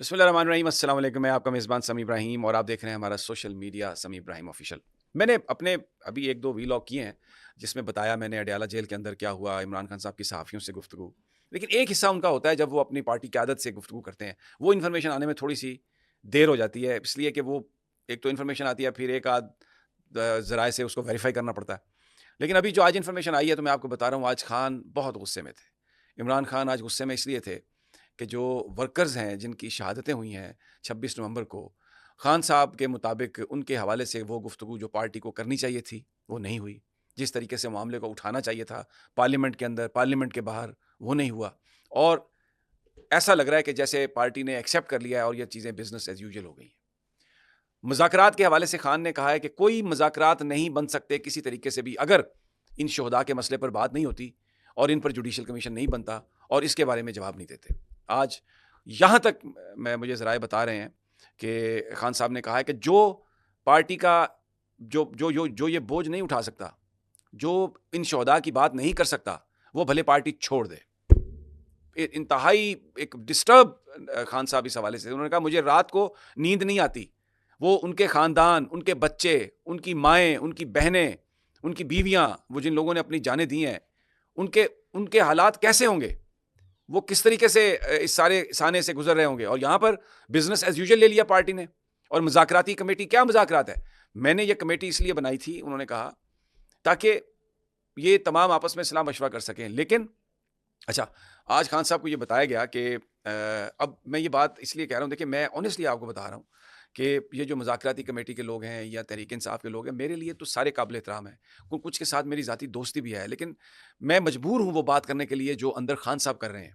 بسم اللہ الرحمن الرحیم، السلام علیکم. میں آپ کا میزبان سمی ابراہیم اور آپ دیکھ رہے ہیں ہمارا سوشل میڈیا سمی ابراہیم آفیشیل. میں نے اپنے ابھی ایک دو ویلاگ کیے ہیں جس میں بتایا میں نے اڈیالہ جیل کے اندر کیا ہوا، عمران خان صاحب کی صحافیوں سے گفتگو. لیکن ایک حصہ ان کا ہوتا ہے جب وہ اپنی پارٹی قیادت سے گفتگو کرتے ہیں، وہ انفارمیشن آنے میں تھوڑی سی دیر ہو جاتی ہے، اس لیے کہ وہ ایک تو انفارمیشن آتی ہے، پھر ایک آدھ ذرائع سے اس کو ویریفائی کرنا پڑتا ہے. لیکن ابھی جو آج انفارمیشن آئی ہے تو میں آپ کو بتا رہا ہوں، آج خان بہت غصے میں تھے. عمران خان آج غصے میں اس لیے تھے کہ جو ورکرز ہیں جن کی شہادتیں ہوئی ہیں 26 نومبر کو، خان صاحب کے مطابق ان کے حوالے سے وہ گفتگو جو پارٹی کو کرنی چاہیے تھی وہ نہیں ہوئی. جس طریقے سے معاملے کو اٹھانا چاہیے تھا پارلیمنٹ کے اندر، پارلیمنٹ کے باہر، وہ نہیں ہوا. اور ایسا لگ رہا ہے کہ جیسے پارٹی نے ایکسیپٹ کر لیا ہے اور یہ چیزیں بزنس ایز یوزول ہو گئی ہیں. مذاکرات کے حوالے سے خان نے کہا ہے کہ کوئی مذاکرات نہیں بن سکتے کسی طریقے سے بھی اگر ان شہداء کے مسئلے پر بات نہیں ہوتی اور ان پر جوڈیشل کمیشن نہیں بنتا اور اس کے بارے میں جواب نہیں دیتے. آج یہاں تک مجھے ذرائع بتا رہے ہیں کہ خان صاحب نے کہا ہے کہ جو پارٹی کا جو یہ بوجھ نہیں اٹھا سکتا، جو ان شہداء کی بات نہیں کر سکتا، وہ بھلے پارٹی چھوڑ دے. انتہائی ایک ڈسٹرب خان صاحب اس حوالے سے انہوں نے کہا مجھے رات کو نیند نہیں آتی. وہ ان کے خاندان، ان کے بچے، ان کی مائیں، ان کی بہنیں، ان کی بیویاں، وہ جن لوگوں نے اپنی جانیں دی ہیں، ان کے حالات کیسے ہوں گے، وہ کس طریقے سے اس سارے سانے سے گزر رہے ہوں گے. اور یہاں پر بزنس ایز یوزول لے لیا پارٹی نے. اور مذاکراتی کمیٹی، کیا مذاکرات ہے؟ میں نے یہ کمیٹی اس لیے بنائی تھی، انہوں نے کہا، تاکہ یہ تمام آپس میں صلاح مشورہ کر سکیں. لیکن اچھا، آج خان صاحب کو یہ بتایا گیا کہ اب میں یہ بات اس لیے کہہ رہا ہوں، دیکھیں میں آنیسٹلی آپ کو بتا رہا ہوں کہ یہ جو مذاکراتی کمیٹی کے لوگ ہیں یا تحریک انصاف کے لوگ ہیں، میرے لیے تو سارے قابل احترام ہیں، کچھ کے ساتھ میری ذاتی دوستی بھی ہے، لیکن میں مجبور ہوں وہ بات کرنے کے لیے جو اندر خان صاحب کر رہے ہیں.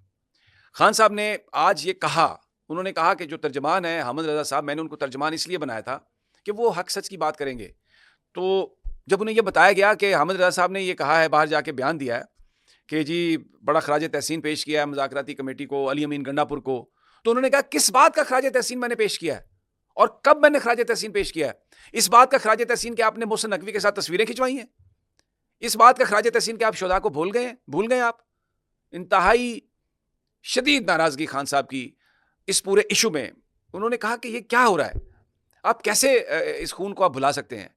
خان صاحب نے آج یہ کہا، انہوں نے کہا کہ جو ترجمان ہے حامد رضا صاحب، میں نے ان کو ترجمان اس لیے بنایا تھا کہ وہ حق سچ کی بات کریں گے. تو جب انہیں یہ بتایا گیا کہ حامد رضا صاحب نے یہ کہا ہے، باہر جا کے بیان دیا ہے کہ جی بڑا خراج تحسین پیش کیا ہے مذاکراتی کمیٹی کو، علی امین گنڈا پور کو، تو انہوں نے کہا کس بات کا خراج تحسین میں نے پیش کیا ہے اور کب میں نے خراج تحسین پیش کیا ہے؟ اس بات کا خراج تحسین کہ آپ نے محسن نقوی کے ساتھ تصویریں کھنچوائی ہیں؟ اس بات کا خراج تحسین کہ آپ شہداء کو بھول گئے آپ؟ انتہائی شدید ناراضگی خان صاحب کی اس پورے ایشو میں. انہوں نے کہا کہ یہ کیا ہو رہا ہے، آپ کیسے اس خون کو آپ بھلا سکتے ہیں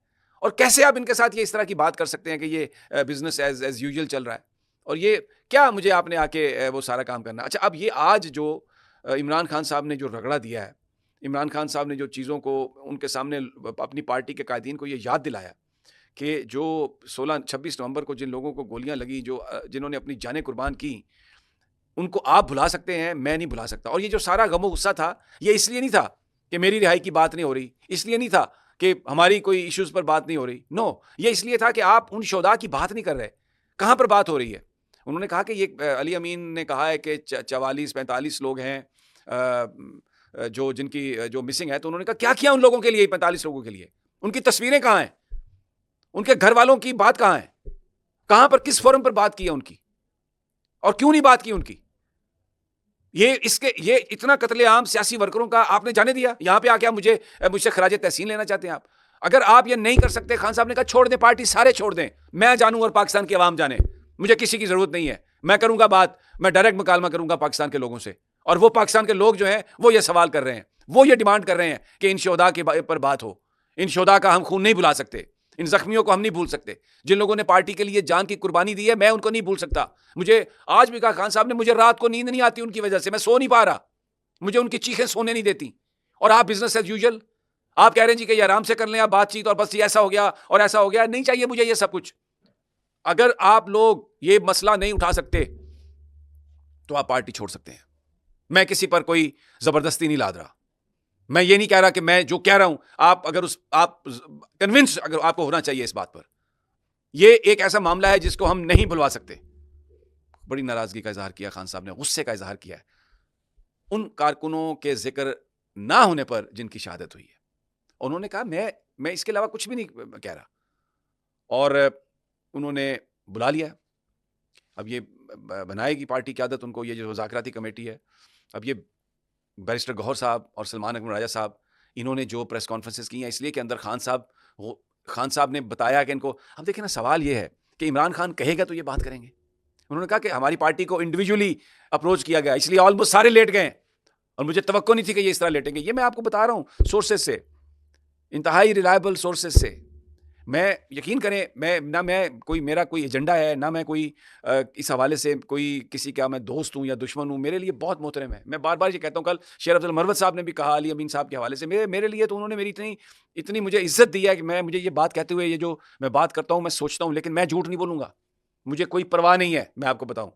اور کیسے آپ ان کے ساتھ یہ اس طرح کی بات کر سکتے ہیں کہ یہ بزنس ایز یوزول چل رہا ہے اور یہ کیا مجھے آپ نے آ کے وہ سارا کام کرنا. اچھا، اب یہ آج جو عمران خان صاحب نے جو رگڑا دیا ہے، عمران خان صاحب نے جو چیزوں کو ان کے سامنے اپنی پارٹی کے قائدین کو یہ یاد دلایا کہ جو 26 نومبر کو جن لوگوں کو گولیاں لگی، جنہوں نے اپنی جانیں قربان کی، ان کو آپ بھلا سکتے ہیں، میں نہیں بھلا سکتا. اور یہ جو سارا غم و غصہ تھا، یہ اس لیے نہیں تھا کہ میری رہائی کی بات نہیں ہو رہی، اس لیے نہیں تھا کہ ہماری کوئی ایشوز پر بات نہیں ہو رہی. نو، یہ اس لیے تھا کہ آپ ان شہداء کی بات نہیں کر رہے. کہاں پر بات ہو رہی ہے؟ انہوں نے کہا کہ یہ علی امین نے کہا ہے کہ 44-45 لوگ ہیں جن کی جو مسنگ ہے. تو انہوں نے کہا کیا ان لوگوں کے لیے، 45 لوگوں کے لیے؟ ان کی تصویریں کہاں ہیں؟ ان کے گھر والوں کی بات کہاں ہے؟ کہاں پر، کس فورم پر بات کی ہے ان کی، اور کیوں نہیں بات کی ان کی؟ یہ اتنا قتل عام سیاسی ورکروں کا آپ نے جانے دیا. یہاں پہ آ کے مجھ سے خراج تحسین لینا چاہتے ہیں آپ؟ اگر آپ یہ نہیں کر سکتے، خان صاحب نے کہا چھوڑ دیں پارٹی، سارے چھوڑ دیں، میں جانوں اور پاکستان کی عوام جانے، مجھے کسی کی ضرورت نہیں ہے. میں کروں گا بات، میں ڈائریکٹ مکالمہ کروں گا پاکستان کے لوگوں سے. اور وہ پاکستان کے لوگ جو ہیں وہ یہ سوال کر رہے ہیں، وہ یہ ڈیمانڈ کر رہے ہیں کہ ان شہداء کے پر بات ہو. ان شہداء کا ہم خون نہیں بھلا سکتے، ان زخمیوں کو ہم نہیں بھول سکتے، جن لوگوں نے پارٹی کے لیے جان کی قربانی دی ہے، میں ان کو نہیں بھول سکتا. مجھے آج بھی کہا خان صاحب نے، مجھے رات کو نیند نہیں آتی ان کی وجہ سے، میں سو نہیں پا رہا، مجھے ان کی چیخیں سونے نہیں دیتی. اور آپ بزنس ایز یوزول آپ کہہ رہے ہیں جی کہ یہ آرام سے کر لیں آپ بات چیت، اور بس یہ ایسا ہو گیا اور ایسا ہو گیا. نہیں چاہیے مجھے یہ سب کچھ. اگر آپ لوگ یہ مسئلہ نہیں اٹھا سکتے تو آپ پارٹی چھوڑ سکتے ہیں. میں کسی پر کوئی زبردستی نہیں لاد رہا. میں یہ نہیں کہہ رہا کہ میں جو کہہ رہا ہوں آپ کنونس اگر آپ کو ہونا چاہیے اس بات پر. یہ ایک ایسا معاملہ ہے جس کو ہم نہیں بھلوا سکتے. بڑی ناراضگی کا اظہار کیا خان صاحب نے، غصے کا اظہار کیا ہے ان کارکنوں کے ذکر نہ ہونے پر جن کی شہادت ہوئی ہے. انہوں نے کہا میں اس کے علاوہ کچھ بھی نہیں کہہ رہا. اور انہوں نے بلا لیا. اب یہ بنائے گی پارٹی قیادت ان کو، یہ جو مذاکراتی کمیٹی ہے. اب یہ بیرسٹر گوہر صاحب اور سلمان اکمل راجہ صاحب، انہوں نے جو پریس کانفرنسز کی ہیں اس لیے کہ اندر خان صاحب نے بتایا کہ ان کو. اب دیکھیں نا، سوال یہ ہے کہ عمران خان کہے گا تو یہ بات کریں گے. انہوں نے کہا کہ ہماری پارٹی کو انڈیویجولی اپروچ کیا گیا، اس لیے آلموسٹ سارے لیٹ گئے. اور مجھے توقع نہیں تھی کہ یہ اس طرح لیٹیں گے. یہ میں آپ کو بتا رہا ہوں سورسز سے, انتہائی ریلائبل سورسز سے. میں یقین کریں, میں کوئی میرا کوئی ایجنڈا ہے, نہ میں کوئی اس حوالے سے کوئی کسی کا میں دوست ہوں یا دشمن ہوں. میرے لیے بہت محترم ہے. میں بار بار یہ کہتا ہوں, کل شیر عبد المروت صاحب نے بھی کہا علی امین صاحب کے حوالے سے, میرے لیے تو انہوں نے میری اتنی مجھے عزت دی ہے کہ مجھے یہ بات کہتے ہوئے, یہ جو میں بات کرتا ہوں میں سوچتا ہوں, لیکن میں جھوٹ نہیں بولوں گا. مجھے کوئی پرواہ نہیں ہے. میں آپ کو بتاؤں,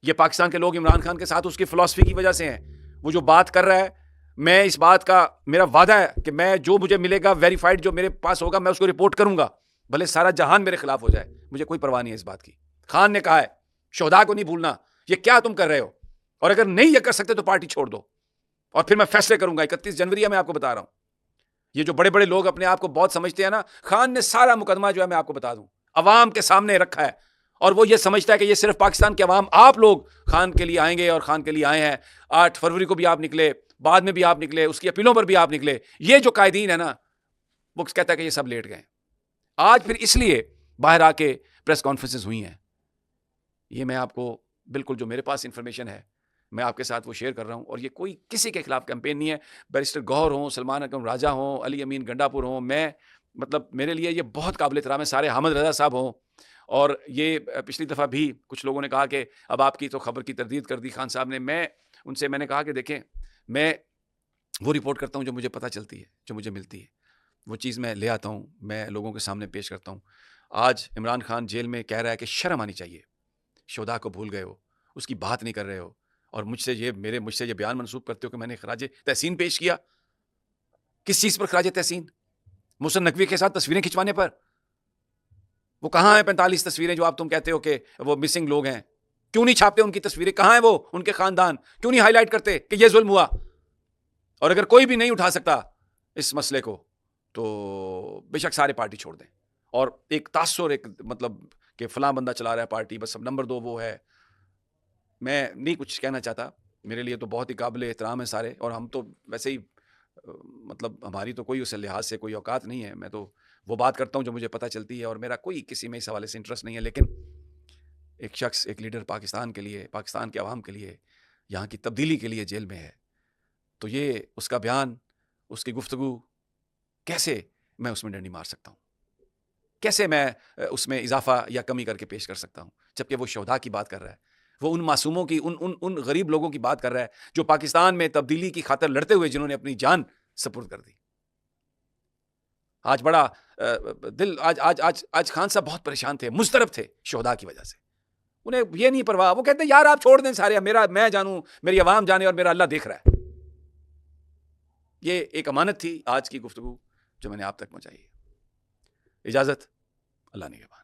یہ پاکستان کے لوگ عمران خان کے ساتھ اس کی فلسفی کی وجہ سے ہیں. وہ جو بات کر رہا ہے, میں اس بات کا میرا وعدہ ہے کہ میں جو مجھے ملے گا ویریفائڈ جو میرے پاس ہوگا میں اس کو رپورٹ کروں گا, بھلے سارا جہان میرے خلاف ہو جائے. مجھے کوئی پرواہ نہیں ہے اس بات کی. خان نے کہا ہے شہداء کو نہیں بھولنا. یہ کیا تم کر رہے ہو, اور اگر نہیں یہ کر سکتے تو پارٹی چھوڑ دو, اور پھر میں فیصلے کروں گا. 31 جنوری ہے, میں آپ کو بتا رہا ہوں. یہ جو بڑے بڑے لوگ اپنے آپ کو بہت سمجھتے ہیں نا, خان نے سارا مقدمہ جو ہے میں آپ کو بتا دوں عوام کے سامنے رکھا ہے, اور وہ یہ سمجھتا ہے کہ یہ صرف پاکستان کے عوام, آپ لوگ خان کے لیے آئیں گے, اور خان کے لیے آئے ہیں. 8 فروری کو بھی آپ نکلے, بعد میں بھی آپ نکلے, اس کی اپیلوں پر بھی آپ نکلے. یہ جو قائدین ہے نا, وہ کہتا ہے کہ یہ سب لیٹ گئے. آج پھر اس لیے باہر آ کے پریس کانفرنسز ہوئی ہیں. یہ میں آپ کو بالکل جو میرے پاس انفارمیشن ہے میں آپ کے ساتھ وہ شیئر کر رہا ہوں, اور یہ کوئی کسی کے خلاف کیمپین نہیں ہے. بیرسٹر گوہر ہوں, سلمان اکرم راجہ ہوں, علی امین گنڈاپور ہوں, میں مطلب میرے لیے یہ بہت قابل احترام ہے. سارے حامد رضا صاحب ہوں, اور یہ پچھلی دفعہ بھی کچھ لوگوں نے کہا کہ اب آپ کی تو خبر کی تردید کر دی خان صاحب نے. میں ان سے میں نے کہا کہ دیکھیں, میں وہ رپورٹ کرتا ہوں جو مجھے پتہ چلتی ہے, جو مجھے ملتی ہے, وہ چیز میں لے آتا ہوں, میں لوگوں کے سامنے پیش کرتا ہوں. آج عمران خان جیل میں کہہ رہا ہے کہ شرم آنی چاہیے, شہداء کو بھول گئے ہو, اس کی بات نہیں کر رہے ہو, اور مجھ سے یہ بیان منسوب کرتے ہو کہ میں نے خراج تحسین پیش کیا. کس چیز پر خراج تحسین؟ محسن نقوی کے ساتھ تصویریں کھنچوانے پر. وہ کہاں ہیں 45 تصویریں جو آپ تم کہتے ہو کہ وہ مسنگ لوگ ہیں؟ کیوں نہیں چھاپتے ان کی تصویریں؟ کہاں ہیں وہ, ان کے خاندان کیوں نہیں ہائی لائٹ کرتے کہ یہ ظلم ہوا؟ اور اگر کوئی بھی نہیں اٹھا سکتا اس مسئلے کو تو بے شک سارے پارٹی چھوڑ دیں. اور ایک تاثر, ایک مطلب کہ فلاں بندہ چلا رہا ہے پارٹی, بس اب نمبر 2 وہ ہے. میں نہیں کچھ کہنا چاہتا, میرے لیے تو بہت ہی قابل احترام ہے سارے, اور ہم تو ویسے ہی مطلب ہماری تو کوئی اس لحاظ سے کوئی اوقات نہیں ہے. میں تو وہ بات کرتا ہوں جو مجھے پتہ چلتی ہے, اور میرا کوئی کسی میں اس حوالے سے انٹرسٹ نہیں ہے. لیکن ایک شخص, ایک لیڈر پاکستان کے لیے, پاکستان کے عوام کے لیے, یہاں کی تبدیلی کے لیے جیل میں ہے, تو یہ اس کا بیان, اس کی گفتگو, کیسے میں اس میں ڈنڈی مار سکتا ہوں؟ کیسے میں اس میں اضافہ یا کمی کر کے پیش کر سکتا ہوں؟ جبکہ وہ شہداء کی بات کر رہا ہے, وہ ان معصوموں کی, ان غریب لوگوں کی بات کر رہا ہے جو پاکستان میں تبدیلی کی خاطر لڑتے ہوئے جنہوں نے اپنی جان سپرد کر دی. آج بڑا دل, آج خان صاحب بہت پریشان تھے, مضطرب تھے شہداء کی وجہ سے. انہیں یہ نہیں پرواہ, وہ کہتے ہیں یار آپ چھوڑ دیں سارے, میں جانوں, میری عوام جانے, اور میرا اللہ دیکھ رہا ہے. یہ ایک امانت تھی آج کی گفتگو جو میں نے آپ تک پہنچائی ہے. اجازت, اللہ نگہبان.